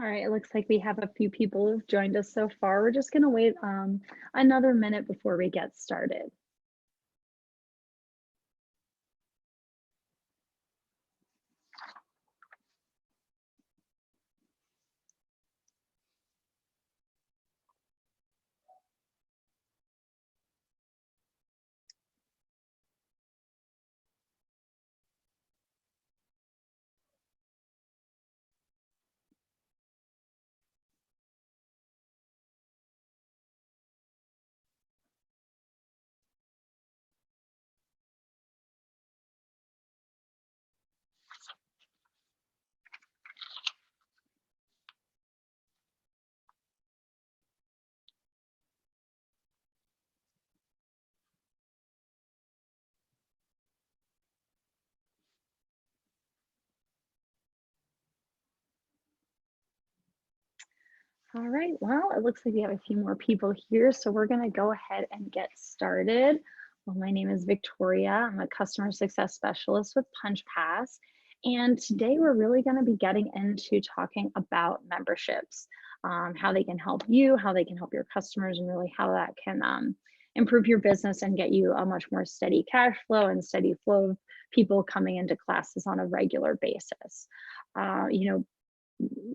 All right, it looks like we have a few people who've joined us so far. We're just going to wait another minute before we get started. All right, well, it looks like we have a few more people here, so we're going to go ahead and get started. Well, my name is Victoria. I'm a customer success specialist with PunchPass, and today we're really going to be getting into talking about memberships, how they can help you, how they can help your customers, and really how that can improve your business and get you a much more steady cash flow and steady flow of people coming into classes on a regular basis. You know,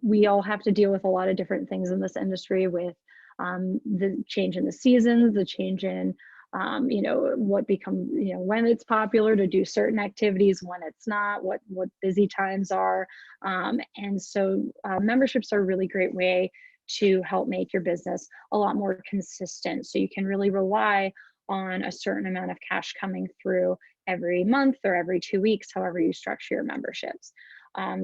we all have to deal with a lot of different things in this industry with the change in the seasons, the change in what becomes, when it's popular to do certain activities, when it's not, what busy times are. And so memberships are a really great way to help make your business a lot more consistent. So you can really rely on a certain amount of cash coming through every month or every 2 weeks, however you structure your memberships.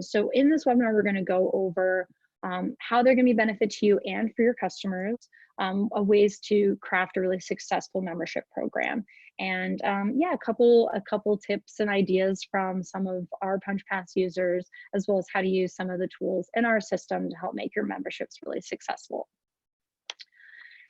So in this webinar, we're going to go over how they're going to be benefit to you and for your customers, ways to craft a really successful membership program, and yeah, a couple tips and ideas from some of our PunchPass users, as well as how to use some of the tools in our system to help make your memberships really successful.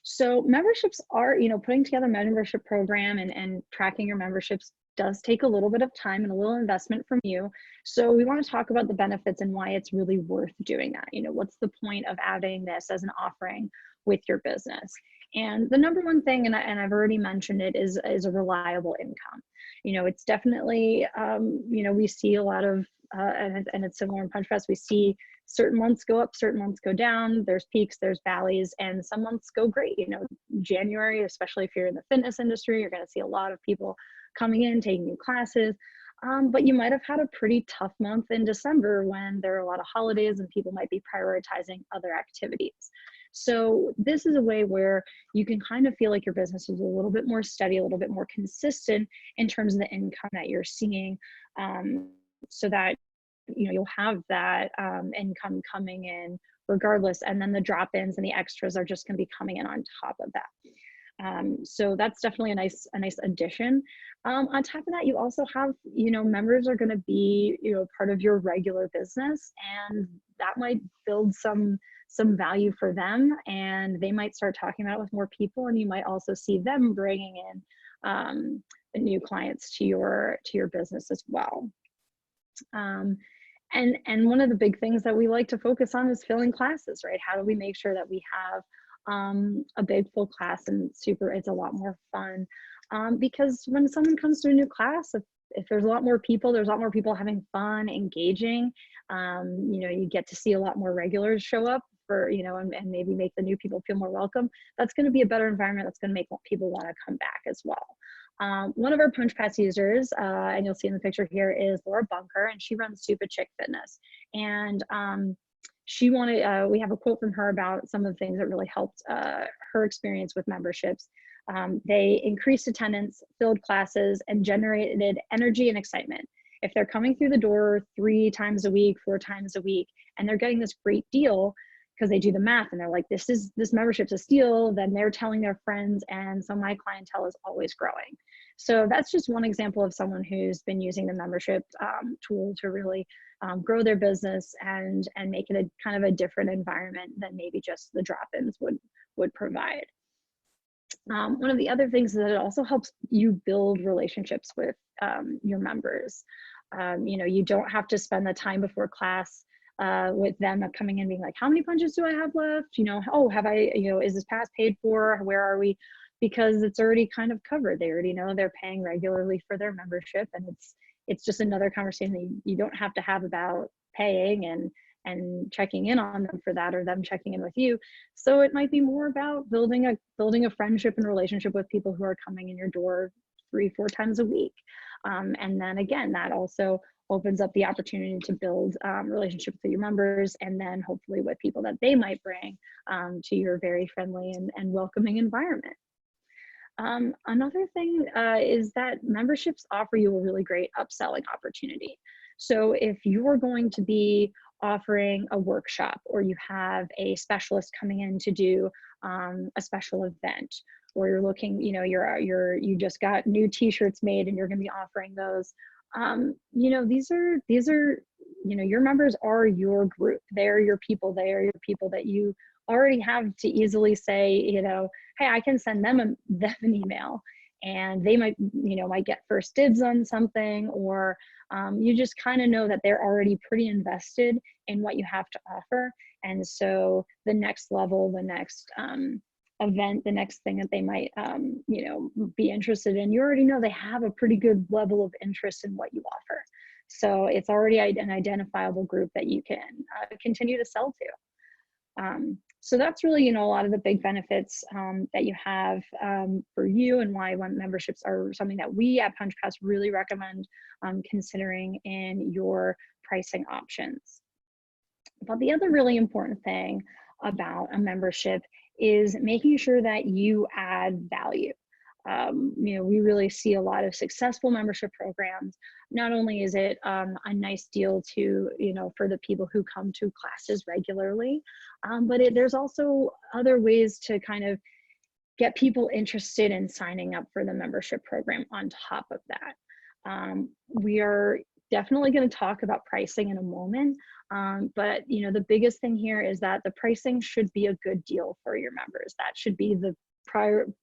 So memberships are, putting together a membership program and tracking your memberships does take a little bit of time and a little investment from you. So we want to talk about the benefits and why it's really worth doing that. What's the point of adding this as an offering with your business? And the number one thing, and I've already mentioned it, is a reliable income. It's definitely, we see a lot of, and it's similar in PunchPass, we see certain months go up, certain months go down. There's peaks, there's valleys, and some months go great. January, especially if you're in the fitness industry, you're going to see a lot of people coming in, taking new classes. But you might have had a pretty tough month in December when there are a lot of holidays and people might be prioritizing other activities. So this is a way where you can kind of feel like your business is a little bit more steady, a little bit more consistent in terms of the income that you're seeing, so that you'll have that income coming in regardless, and then the drop-ins and the extras are just going to be coming in on top of that. So that's definitely a nice addition. On top of that, you also have, members are going to be, part of your regular business, and that might build some value for them, and they might start talking about it with more people, and you might also see them bringing in new clients to your business as well. And one of the big things that we like to focus on is filling classes, right? How do we make sure that we have a big full class and it's a lot more fun? Because when someone comes to a new class, if there's a lot more people, there's a lot more people having fun, engaging, you get to see a lot more regulars show up for, and maybe make the new people feel more welcome. That's going to be a better environment. That's going to make people want to come back as well. One of our PunchPass users, and you'll see in the picture here, is Laura Bunker, and she runs Super Chick Fitness. And she wanted, we have a quote from her about some of the things that really helped her experience with memberships. They increased attendance, filled classes, and generated energy and excitement. If they're coming through the door 3 times a week, 4 times a week, and they're getting this great deal, because they do the math and they're like, this membership's a steal, then they're telling their friends, and so my clientele is always growing. So that's just one example of someone who's been using the membership tool to really grow their business and make it a kind of a different environment than maybe just the drop-ins would provide. One of the other things is that it also helps you build relationships with your members. You don't have to spend the time before class with them coming in being like, how many punches do I have left? You know, oh, have I, you know, is this pass paid for? Where are we? Because it's already kind of covered. They already know they're paying regularly for their membership, and it's just another conversation that you don't have to have about paying and checking in on them for that, or them checking in with you. So it might be more about building a friendship and relationship with people who are coming in your door 3-4 times a week. And then again, that also opens up the opportunity to build relationships with your members, and then hopefully with people that they might bring to your very friendly and welcoming environment. Another thing is that memberships offer you a really great upselling opportunity. So if you're going to be offering a workshop, or you have a specialist coming in to do a special event, or you're looking, you know, you just got new t-shirts made and you're going to be offering those, you know, these are, you know, your members are your group. They're your people. They are your people that you already have to easily say, you know, hey, I can send them an email, and they might, you know, might get first dibs on something, or you just kind of know that they're already pretty invested in what you have to offer. And so the next level, the next event, the next thing that they might, you know, be interested in, you already know they have a pretty good level of interest in what you offer. So it's already an identifiable group that you can continue to sell to. So that's really, you know, a lot of the big benefits that you have for you, and why memberships are something that we at PunchPass really recommend considering in your pricing options. But the other really important thing about a membership is making sure that you add value. You know, we really see a lot of successful membership programs. Not only is it a nice deal to, you know, for the people who come to classes regularly, but there's also other ways to kind of get people interested in signing up for the membership program on top of that. We are definitely going to talk about pricing in a moment, but you know, the biggest thing here is that the pricing should be a good deal for your members. That should be the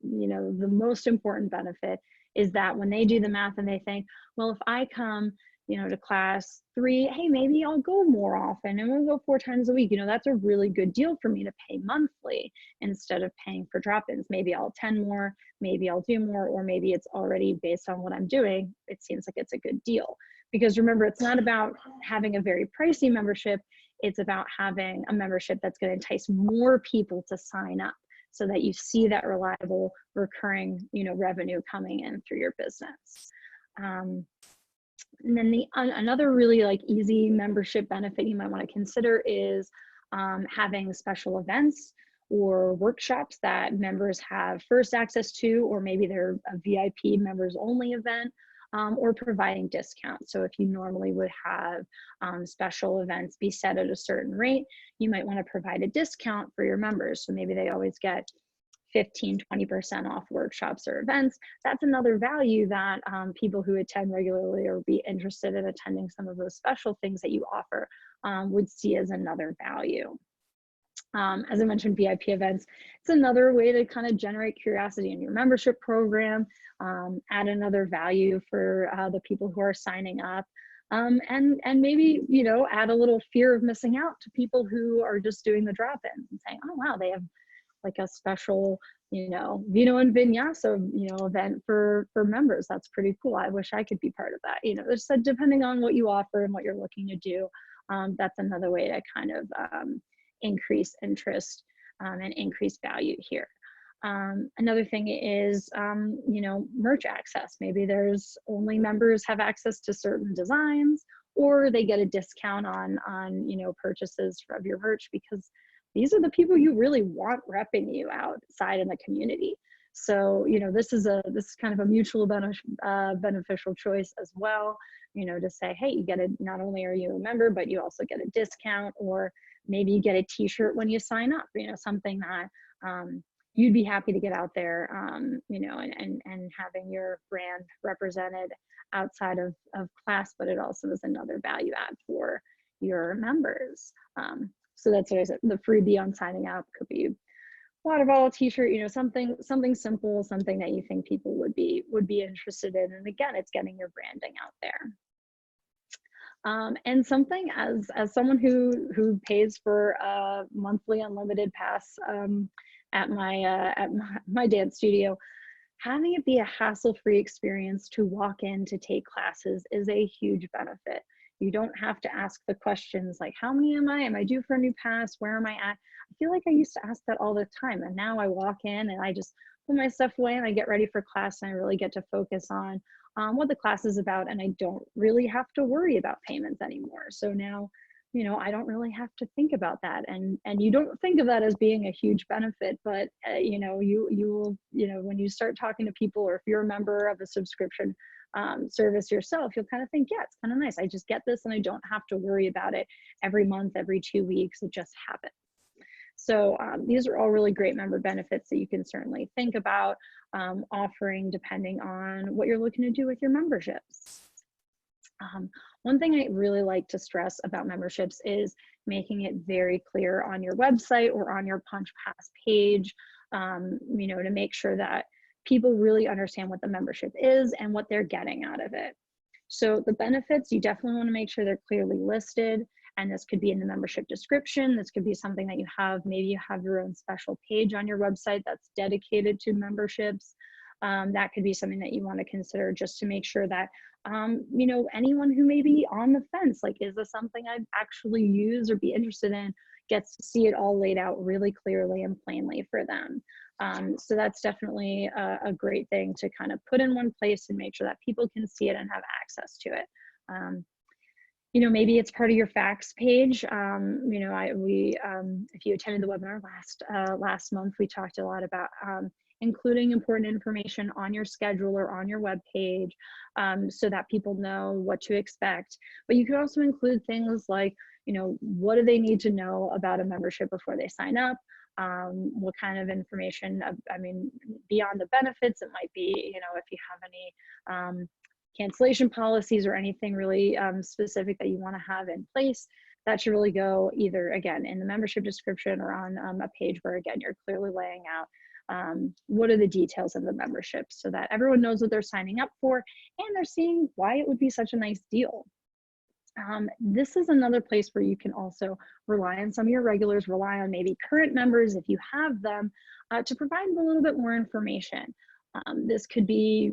you know, the most important benefit, is that when they do the math and they think, well, if I come, you know, to class 3, hey, maybe I'll go more often, and we'll go 4 times a week. You know, that's a really good deal for me to pay monthly instead of paying for drop-ins. Maybe I'll attend more, maybe I'll do more, or maybe it's already based on what I'm doing. It seems like it's a good deal. Because remember, it's not about having a very pricey membership. It's about having a membership that's going to entice more people to sign up, so that you see that reliable recurring, you know, revenue coming in through your business. And then another really like easy membership benefit you might want to consider is having special events or workshops that members have first access to, or maybe they're a VIP members only event, or providing discounts. So if you normally would have special events be set at a certain rate, you might want to provide a discount for your members. So maybe they always get 15-20% off workshops or events. That's another value that people who attend regularly or be interested in attending some of those special things that you offer would see as another value. As I mentioned, VIP events, it's another way to kind of generate curiosity in your membership program, add another value for the people who are signing up, and maybe, you know, add a little fear of missing out to people who are just doing the drop-ins and saying, oh, wow, they have like a special, you know, Vino and Vinyasa, you know, event for members. That's pretty cool. I wish I could be part of that. You know, it's depending on what you offer and what you're looking to do. That's another way to kind of increase interest and increase value here. Another thing is, you know, merch access. Maybe there's only members have access to certain designs, or they get a discount on, you know, purchases of your merch, because these are the people you really want repping you outside in the community. So, you know, this is kind of a mutual beneficial choice as well, you know, to say, hey, you get not only are you a member, but you also get a discount, or maybe you get a t-shirt when you sign up, you know, something that you'd be happy to get out there, you know, and having your brand represented outside of class, but it also is another value add for your members. So that's what I said, the freebie on signing up could be water bottle, t-shirt, you know, something simple, something that you think people would be interested in. And again, it's getting your branding out there. And something as someone who pays for a monthly unlimited pass at my dance studio, having it be a hassle-free experience to walk in to take classes is a huge benefit. You don't have to ask the questions like, how many am I? Am I due for a new pass? Where am I at? I feel like I used to ask that all the time. And now I walk in and I just put my stuff away and I get ready for class and I really get to focus on what the class is about. And I don't really have to worry about payments anymore. So now, I don't really have to think about that. And you don't think of that as being a huge benefit, but you will, when you start talking to people, or if you're a member of a subscription service yourself, you'll kind of think, yeah, it's kind of nice. I just get this and I don't have to worry about it every month, every 2 weeks. It just happens. So these are all really great member benefits that you can certainly think about offering depending on what you're looking to do with your memberships. One thing I really like to stress about memberships is making it very clear on your website or on your Punch Pass page, to make sure that people really understand what the membership is and what they're getting out of it. So the benefits, you definitely want to make sure they're clearly listed. And this could be in the membership description. This could be something that you have, maybe you have your own special page on your website that's dedicated to memberships. That could be something that you want to consider just to make sure that, anyone who may be on the fence, like, is this something I'd actually use or be interested in, gets to see it all laid out really clearly and plainly for them. So that's definitely a great thing to kind of put in one place and make sure that people can see it and have access to it. Maybe it's part of your facts page. If you attended the webinar last month, we talked a lot about including important information on your schedule or on your web page so that people know what to expect. But you could also include things like, what do they need to know about a membership before they sign up? What kind of information, beyond the benefits, it might be, if you have any cancellation policies or anything really specific that you want to have in place, that should really go either, again, in the membership description or on a page where, again, you're clearly laying out what are the details of the membership so that everyone knows what they're signing up for and they're seeing why it would be such a nice deal. This is another place where you can also rely on some of your regulars, rely on maybe current members if you have them, to provide a little bit more information. This could be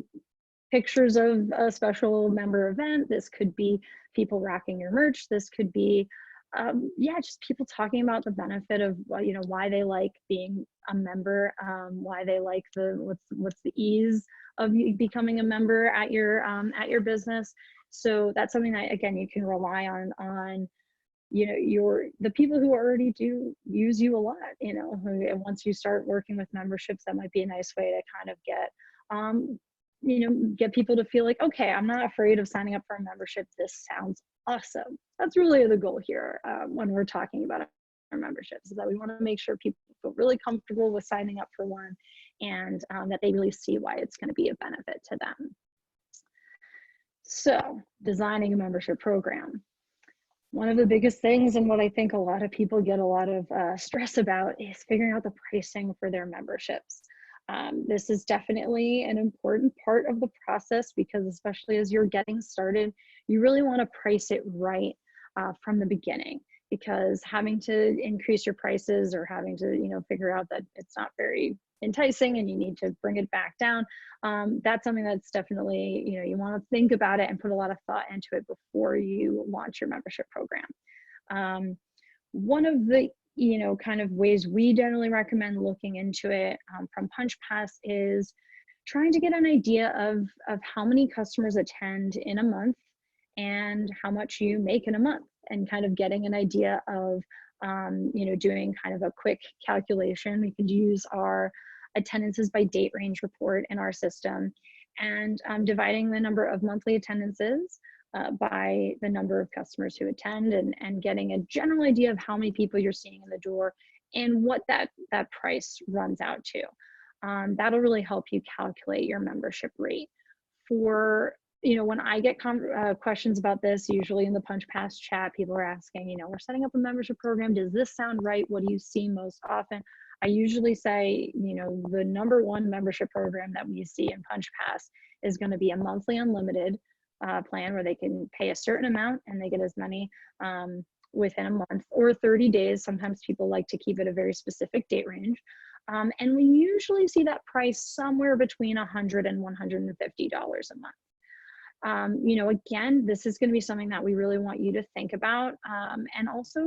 pictures of a special member event. This could be people rocking your merch. This could be, just people talking about the benefit of, why they like being a member, why they like what's the ease of becoming a member at your business. So that's something that, again, you can rely on, the people who already do use you a lot, and once you start working with memberships, that might be a nice way to kind of get people to feel like, okay, I'm not afraid of signing up for a membership. This sounds awesome. That's really the goal here when we're talking about our memberships, is that we want to make sure people feel really comfortable with signing up for one and that they really see why it's going to be a benefit to them. So designing a membership program. One of the biggest things, and what I think a lot of people get a lot of stress about, is figuring out the pricing for their memberships. This is definitely an important part of the process because, especially as you're getting started, you really want to price it right from the beginning, because having to increase your prices or having to, figure out that it's not very enticing and you need to bring it back down, that's something that's definitely, you want to think about it and put a lot of thought into it before you launch your membership program. One of the kind of ways we generally recommend looking into it from Punch Pass is trying to get an idea of how many customers attend in a month and how much you make in a month, and kind of getting an idea of, doing kind of a quick calculation. We could use our attendances by date range report in our system and dividing the number of monthly attendances by the number of customers who attend, and getting a general idea of how many people you're seeing in the door and what that price runs out to. That'll really help you calculate your membership rate. For, when I get questions about this, usually in the Punch Pass chat, people are asking, we're setting up a membership program. Does this sound right? What do you see most often? I usually say, the number one membership program that we see in Punch Pass is going to be a monthly unlimited plan where they can pay a certain amount and they get as many within a month or 30 days. Sometimes people like to keep it a very specific date range. And we usually see that price somewhere between $100 and $150 a month. You know, again, this is going to be something that we really want you to think about. And also,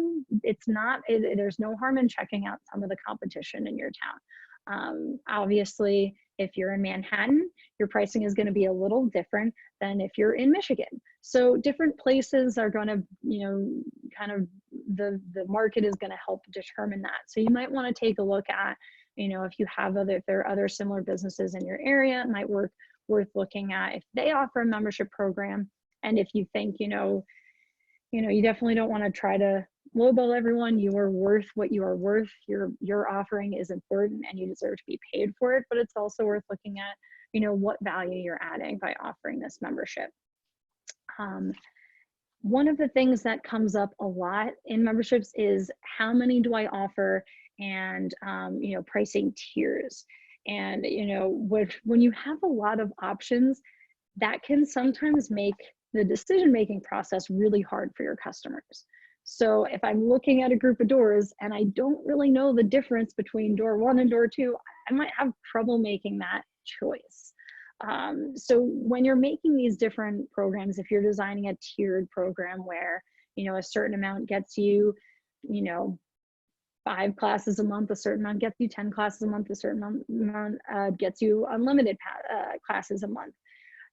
it's not, there's no harm in checking out some of the competition in your town. Obviously, if you're in Manhattan, your pricing is going to be a little different than if you're in Michigan. So different places are going to, you know, kind of the market is going to help determine that. So you might want to take a look at, you know, if there are other similar businesses in your area, it might worth looking at if they offer a membership program. And if you think, you know, you definitely don't want to try to lowball everyone. You are worth what you are worth. Your offering is important and you deserve to be paid for it, but it's also worth looking at, you know, what value you're adding by offering this membership. One of the things that comes up a lot in memberships is how many do I offer, and you know, pricing tiers. And you know, when you have a lot of options, that can sometimes make the decision-making process really hard for your customers. So if I'm looking at a group of doors and I don't really know the difference between door 1 and door 2, I might have trouble making that choice. So when you're making these different programs, if you're designing a tiered program where, you know, a certain amount gets you, you know, 5 classes a month, a certain amount gets you 10 classes a month, a certain amount gets you unlimited classes a month,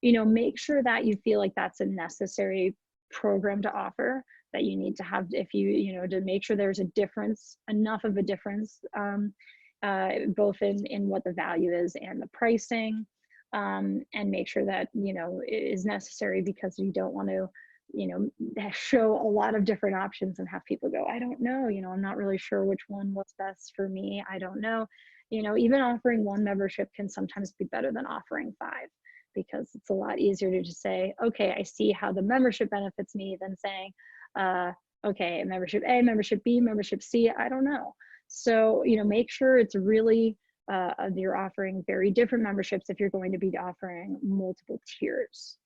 you know, make sure that you feel like that's a necessary program to offer, that you need to have, if you know, to make sure there's a difference, enough of a difference, both in what the value is and the pricing, and make sure that, you know, it is necessary, because you don't want to, you know, show a lot of different options and have people go, I don't know, you know, I'm not really sure which one was best for me. I don't know. You know, even offering 1 membership can sometimes be better than offering 5, because it's a lot easier to just say, okay, I see how the membership benefits me, than saying, okay, membership A, membership B, membership C, I don't know. So, you know, make sure it's really, you're offering very different memberships if you're going to be offering multiple tiers.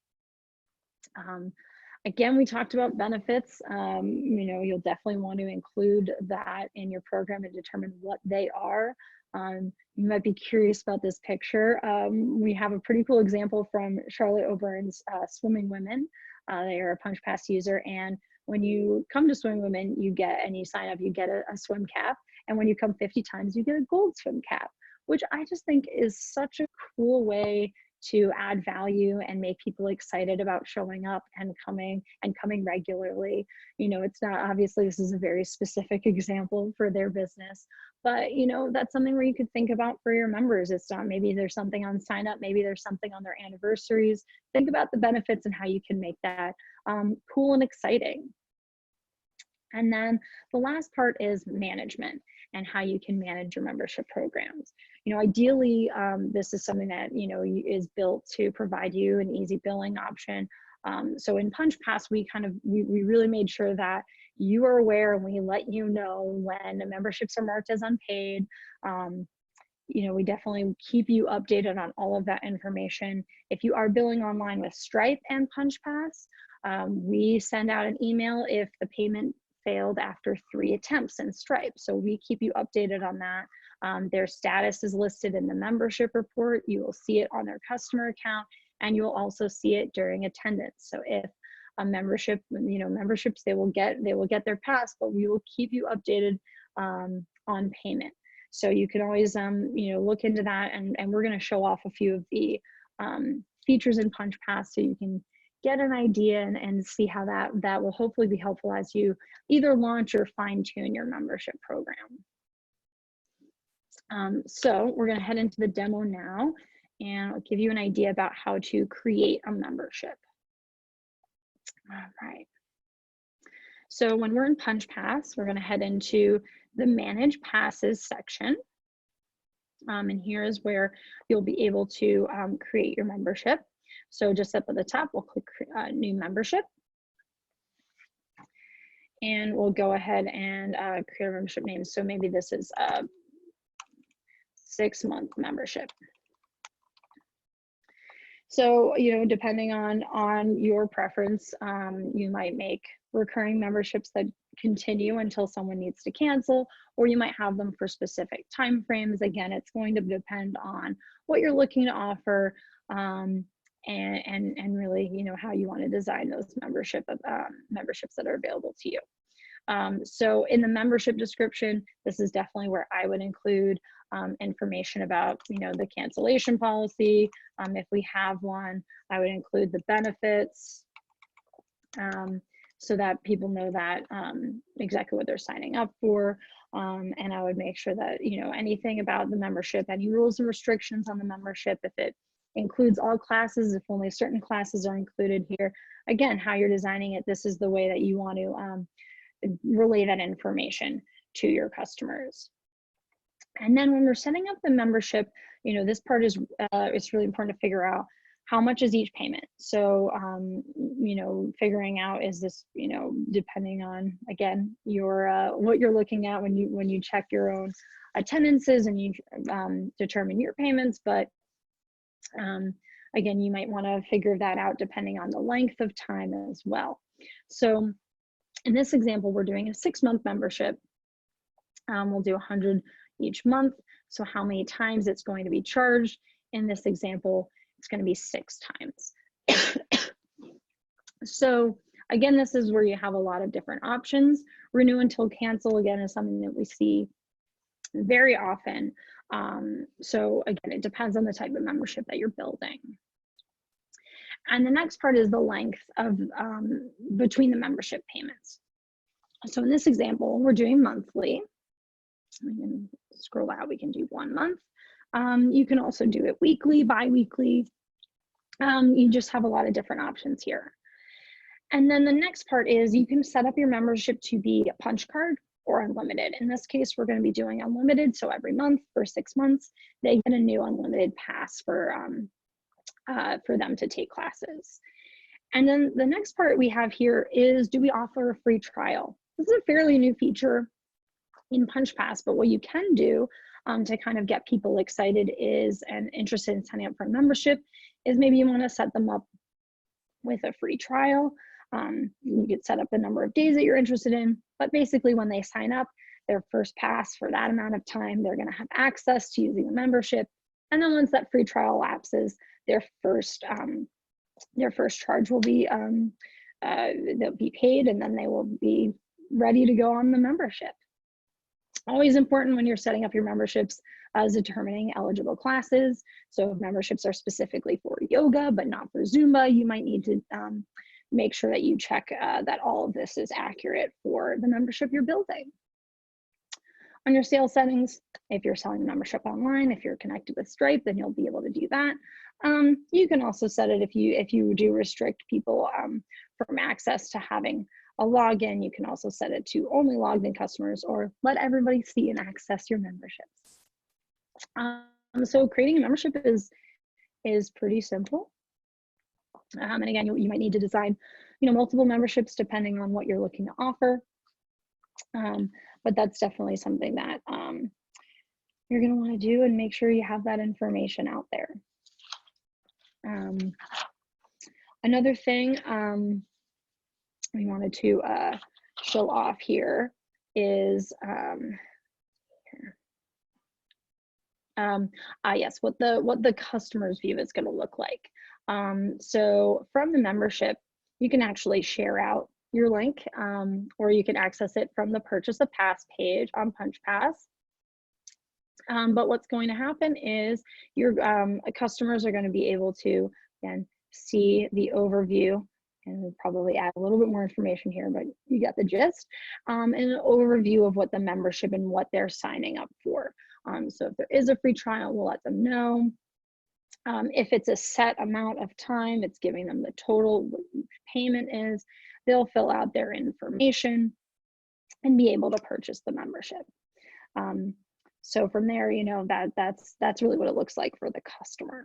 Again, we talked about benefits. You know, you'll definitely want to include that in your program and determine what they are. You might be curious about this picture. We have a pretty cool example from Charlotte O'Byrne's Swimming Women. They are a Punch Pass user, and when you come to Swimming Women, you get, and you sign up, you get a swim cap, and when you come 50 times, you get a gold swim cap, which I just think is such a cool way to add value and make people excited about showing up and coming regularly. You know, it's not, obviously this is a very specific example for their business, but you know, that's something where you could think about for your members. It's not, maybe there's something on sign up, maybe there's something on their anniversaries. Think about the benefits and how you can make that cool and exciting. And then the last part is management and how you can manage your membership programs. You know, ideally, this is something that, you know, is built to provide you an easy billing option. So in Punch Pass, we really made sure that you are aware, and we let you know when the memberships are marked as unpaid. You know, we definitely keep you updated on all of that information. If you are billing online with Stripe and Punch Pass, we send out an email if the payment failed after 3 attempts in Stripe. So we keep you updated on that. Their status is listed in the membership report. You will see it on their customer account, and you will also see it during attendance. So if a membership, you know, memberships, they will get their pass, but we will keep you updated on payment. So you can always, you know, look into that, and we're going to show off a few of the features in Punch Pass so you can get an idea and see how that will hopefully be helpful as you either launch or fine tune your membership program. So we're going to head into the demo now, and I'll give you an idea about how to create a membership. All right. So when we're in Punch Pass, we're going to head into the Manage Passes section. And here is where you'll be able to create your membership. So just up at the top, we'll click New Membership. And we'll go ahead and create a membership name. So maybe this is a 6-month membership. So, you know, depending on your preference, you might make recurring memberships that continue until someone needs to cancel, or you might have them for specific time frames. Again, it's going to depend on what you're looking to offer, and really, you know, how you want to design those memberships that are available to you. So in the membership description, this is definitely where I would include information about, you know, the cancellation policy. If we have one, I would include the benefits, so that people know that exactly what they're signing up for. And I would make sure that, you know, anything about the membership, any rules and restrictions on the membership, if it includes all classes, if only certain classes are included here. Again, how you're designing it, this is the way that you want to relay that information to your customers. And then when we're setting up the membership, you know, this part is it's really important to figure out how much is each payment. So, you know, figuring out, is this, you know, depending on, again, your what you're looking at when you check your own attendances and you determine your payments. But again, you might want to figure that out depending on the length of time as well. So in this example, we're doing a 6-month membership. We'll do 100 each month. So how many times it's going to be charged? In this example, it's going to be 6 times. So again, this is where you have a lot of different options. Renew until cancel, again, is something that we see very often. So again, it depends on the type of membership that you're building. And the next part is the length of between the membership payments. So in this example, we're doing monthly. We can scroll out, we can do 1 month. You can also do it weekly, bi-weekly. You just have a lot of different options here. And then the next part is you can set up your membership to be a punch card or unlimited. In this case, we're going to be doing unlimited. So every month for 6 months, they get a new unlimited pass for them to take classes. And then the next part we have here is, do we offer a free trial? This is a fairly new feature in PunchPass, but what you can do to kind of get people excited is, and interested in signing up for a membership, is maybe you want to set them up with a free trial. You could set up the number of days that you're interested in, but basically when they sign up, their first pass for that amount of time, they're going to have access to using the membership. And then once that free trial lapses, their first charge will be they'll be paid, and then they will be ready to go on the membership. Always important when you're setting up your memberships is determining eligible classes. So if memberships are specifically for yoga but not for Zumba, you might need to make sure that you check that all of this is accurate for the membership you're building. On your sales settings, if you're selling a membership online, if you're connected with Stripe, then you'll be able to do that. You can also set it, if you do restrict people from access to having a login, you can also set it to only logged in customers, or let everybody see and access your memberships. So creating a membership is pretty simple. And again, you might need to design, multiple memberships depending on what you're looking to offer. But that's definitely something that you're going to want to do, and make sure you have that information out there. Another thing we wanted to show off here is yes, what the customer's view is going to look like. So from the membership, you can actually share out your link, or you can access it from the purchase a pass page on PunchPass. But what's going to happen is your customers are going to be able to, again, see the overview, and we'll probably add a little bit more information here, but you get the gist, and an overview of what the membership and what they're signing up for. So if there is a free trial, we'll let them know. If it's a set amount of time, it's giving them the total, what each payment is. They'll fill out their information and be able to purchase the membership. So from there, that's really what it looks like for the customer.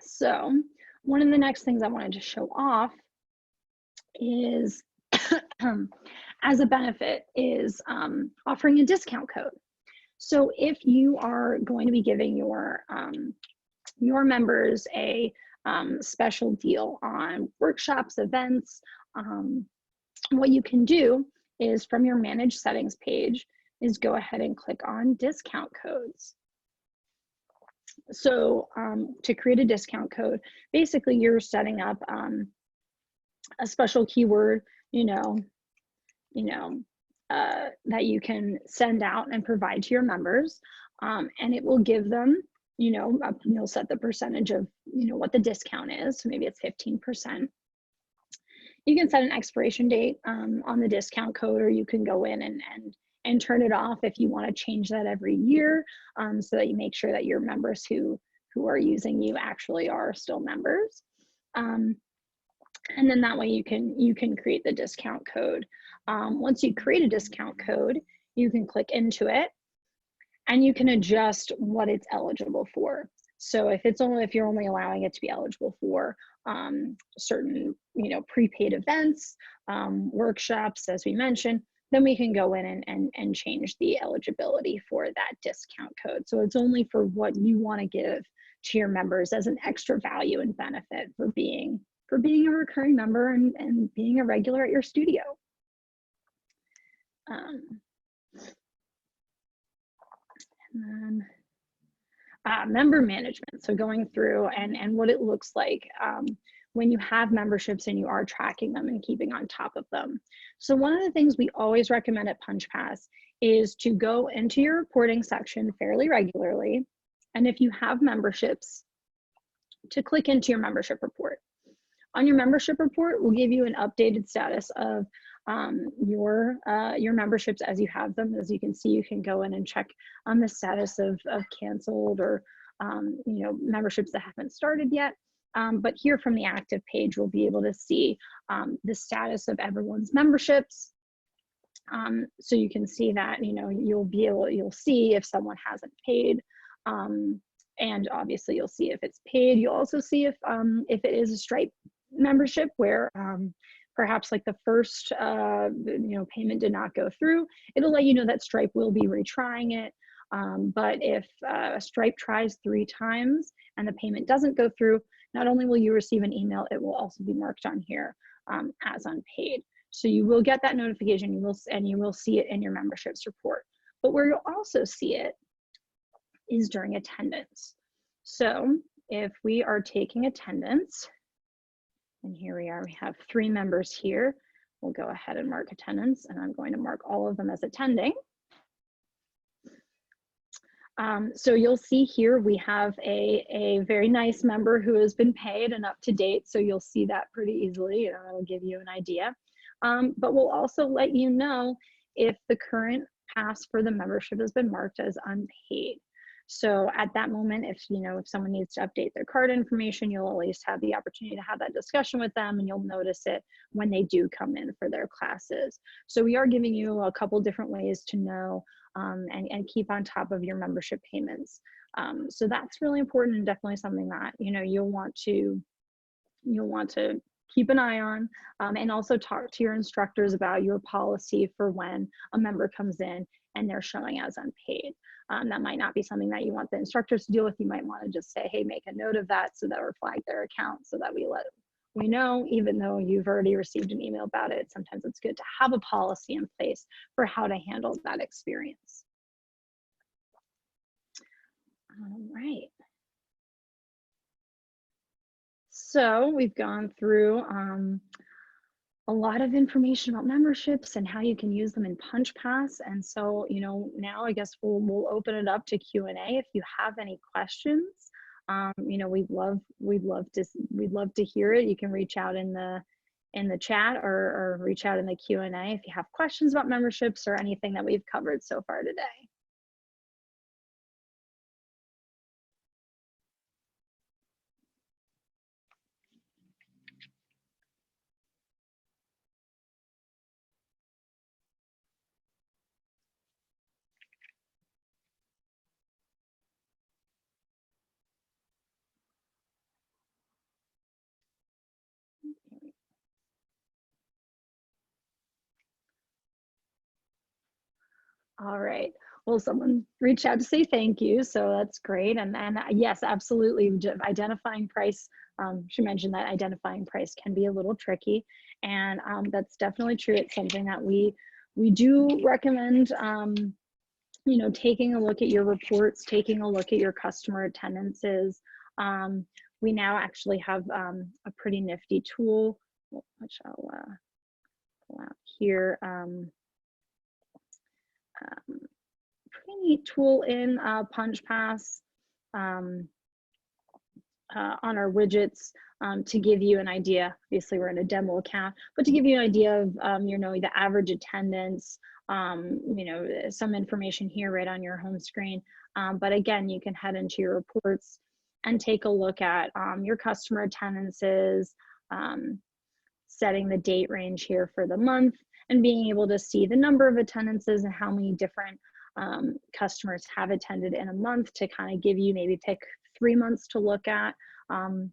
So one of the next things I wanted to show off is as a benefit is offering a discount code. So if you are going to be giving your members a special deal on workshops, events, what you can do is from your manage settings page is go ahead and click on discount codes. So to create a discount code, basically you're setting up a special keyword, that you can send out and provide to your members, and it will give them, you'll set the percentage of, what the discount is. So maybe it's 15%. You can set an expiration date on the discount code, or you can go in and turn it off if you want to change that every year, so that you make sure that your members who are using you actually are still members. And then that way you can create the discount code. Once you create a discount code, you can click into it and you can adjust what it's eligible for. So if you're only allowing it to be eligible for certain, prepaid events, workshops, as we mentioned, then we can go in and change the eligibility for that discount code. So it's only for what you want to give to your members as an extra value and benefit for being a recurring member and being a regular at your studio. And then member management. So going through and what it looks like when you have memberships and you are tracking them and keeping on top of them. So one of the things we always recommend at PunchPass is to go into your reporting section fairly regularly. And if you have memberships, to click into your membership report. On your membership report, we'll give you an updated status of your memberships as you have them. As you can see, you can go in and check on the status of canceled or memberships that haven't started yet. But here from the active page, we'll be able to see the status of everyone's memberships. So you can see that, you'll see if someone hasn't paid. And obviously you'll see if it's paid. You'll also see if it is a Stripe membership where perhaps like the first payment did not go through. It'll let you know that Stripe will be retrying it. But if Stripe tries 3 times and the payment doesn't go through, not only will you receive an email, it will also be marked on here as unpaid. So you will get that notification, you will see it in your memberships report. But where you'll also see it is during attendance. So if we are taking attendance, and here we are, we have 3 members here. We'll go ahead and mark attendance, and I'm going to mark all of them as attending. So you'll see here we have a very nice member who has been paid and up to date. So you'll see that pretty easily. It'll give you an idea. But we'll also let you know if the current pass for the membership has been marked as unpaid. So at that moment, if someone needs to update their card information, you'll at least have the opportunity to have that discussion with them, and you'll notice it when they do come in for their classes. So we are giving you a couple different ways to know and keep on top of your membership payments. So that's really important and definitely something that you'll want to keep an eye on, and also talk to your instructors about your policy for when a member comes in and they're showing as unpaid. That might not be something that you want the instructors to deal with. You might want to just say, hey, make a note of that so that we flag their account so that we know, even though you've already received an email about it. Sometimes it's good to have a policy in place for how to handle that experience. All right. So we've gone through a lot of information about memberships and how you can use them in PunchPass. And so, now I guess we'll open it up to Q&A. If you have any questions, we'd love to hear it. You can reach out in the chat or reach out in the Q&A if you have questions about memberships or anything that we've covered so far today. All right. Well, someone reached out to say thank you, so that's great. And yes, absolutely, identifying price. She mentioned that identifying price can be a little tricky, and that's definitely true. It's something that we do recommend. Taking a look at your reports, taking a look at your customer attendances. We now actually have a pretty nifty tool, which I'll pull out here. Pretty neat tool in PunchPass um, on our widgets to give you an idea. Obviously, we're in a demo account, but to give you an idea of the average attendance. Some information here right on your home screen. But again, you can head into your reports and take a look at your customer attendances, setting the date range here for the month, and being able to see the number of attendances and how many different customers have attended in a month to kind of give you, maybe pick 3 months to look at, from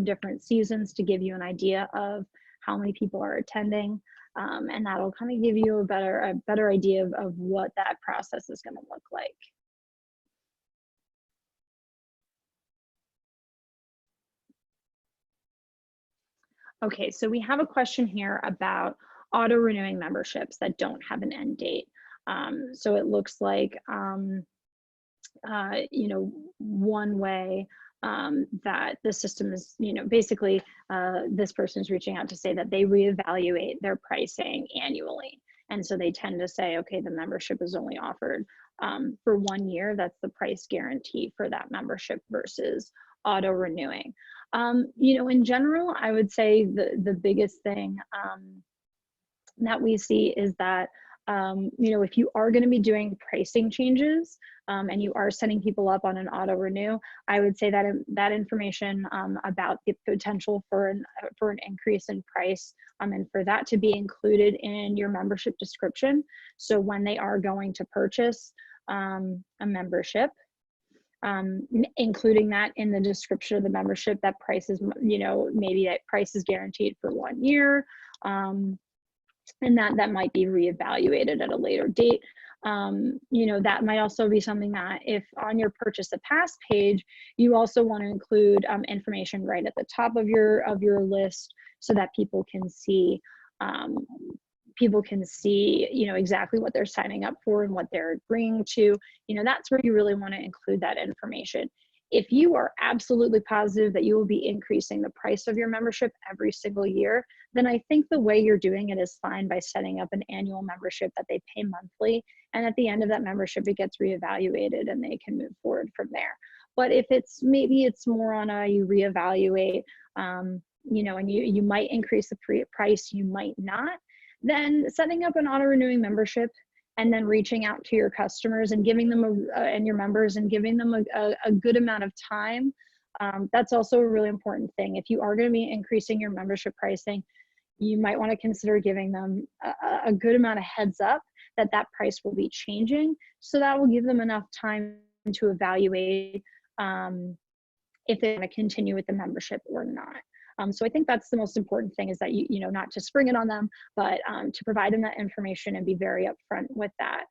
different seasons to give you an idea of how many people are attending. And that'll kind of give you a better idea of what that process is going to look like. Okay, so we have a question here about auto renewing memberships that don't have an end date. So it looks like, one way that the system is, basically this person is reaching out to say that they reevaluate their pricing annually. And so they tend to say, okay, the membership is only offered for 1 year. That's the price guarantee for that membership versus auto renewing. In general, I would say the biggest thing that we see is that if you are going to be doing pricing changes and you are setting people up on an auto renew, I would say that that information about the potential for an increase in price and for that to be included in your membership description. So when they are going to purchase a membership, including that in the description of the membership, that price is, maybe that price is guaranteed for 1 year. And that might be reevaluated at a later date. That might also be something that if on your purchase a pass page, you also want to include information right at the top of your list so that people can see exactly what they're signing up for and what they're agreeing to. That's where you really want to include that information. If you are absolutely positive that you will be increasing the price of your membership every single year, then I think the way you're doing it is fine by setting up an annual membership that they pay monthly. And at the end of that membership, it gets reevaluated and they can move forward from there. But if maybe it's more on you reevaluate, and you might increase the price, you might not, then setting up an auto renewing membership and then reaching out to your customers and giving them and your members and giving them a good amount of time. That's also a really important thing. If you are going to be increasing your membership pricing, you might want to consider giving them a good amount of heads up that price will be changing. So that will give them enough time to evaluate if they want to continue with the membership or not. So I think that's the most important thing, is that not to spring it on them, but to provide them that information and be very upfront with that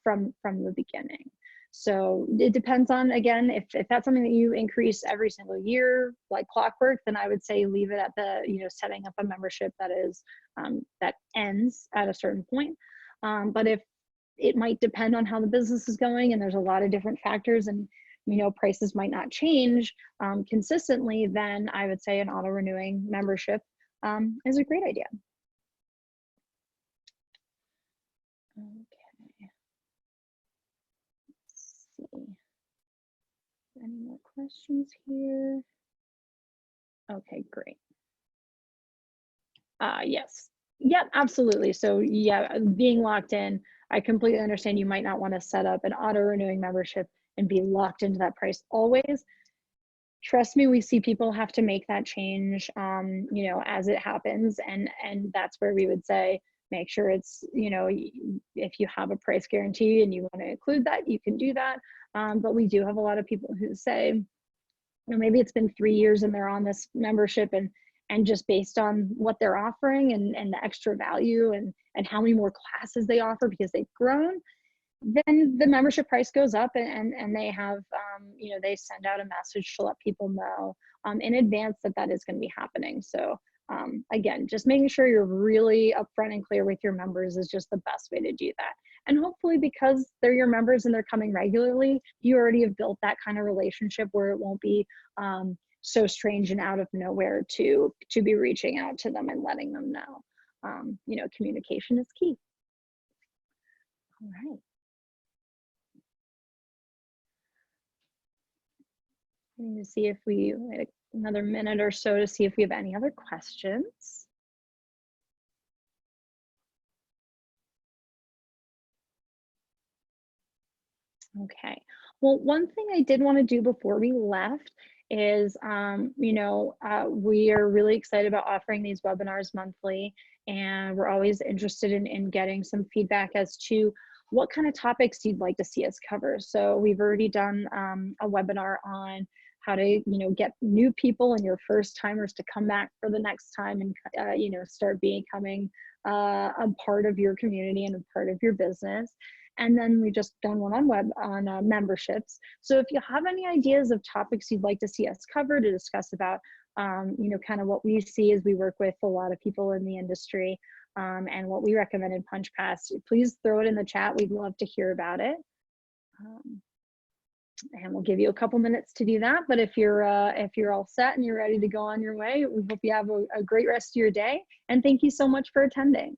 from the beginning. So it depends on, again, if that's something that you increase every single year like clockwork, then I would say leave it at the setting up a membership that is that ends at a certain point. But if it might depend on how the business is going and there's a lot of different factors and prices might not change consistently, then I would say an auto renewing membership is a great idea. Okay. Let's see. Any more questions here? Okay, great. Yes. Yep, absolutely. So yeah, being locked in, I completely understand you might not want to set up an auto renewing membership and be locked into that price always. Trust me, we see people have to make that change, as it happens. And that's where we would say, make sure it's, if you have a price guarantee and you want to include that, you can do that. But we do have a lot of people who say, maybe it's been 3 years and they're on this membership and just based on what they're offering and the extra value and how many more classes they offer because they've grown, then the membership price goes up, and they have, you know, they send out a message to let people know in advance that that is going to be happening. So again, just making sure you're really upfront and clear with your members is just the best way to do that. And hopefully, because they're your members and they're coming regularly, you already have built that kind of relationship where it won't be so strange and out of nowhere to be reaching out to them and letting them know. You know, communication is key. All right. Let me see if we wait another minute or so to see if we have any other questions. Okay. Well, one thing I did want to do before we left is, you know, we are really excited about offering these webinars monthly, and we're always interested in getting some feedback as to what kind of topics you'd like to see us cover. So we've already done a webinar on how to, you know, get new people and your first timers to come back for the next time and, you know, start becoming a part of your community and a part of your business. And then we just done one on memberships. So if you have any ideas of topics you'd like to see us cover to discuss about, you know, kind of what we see as we work with a lot of people in the industry, and what we recommend in PunchPass, please throw it in the chat. We'd love to hear about it. And we'll give you a couple minutes to do that. But if you're all set and you're ready to go on your way, we hope you have a great rest of your day. And thank you so much for attending.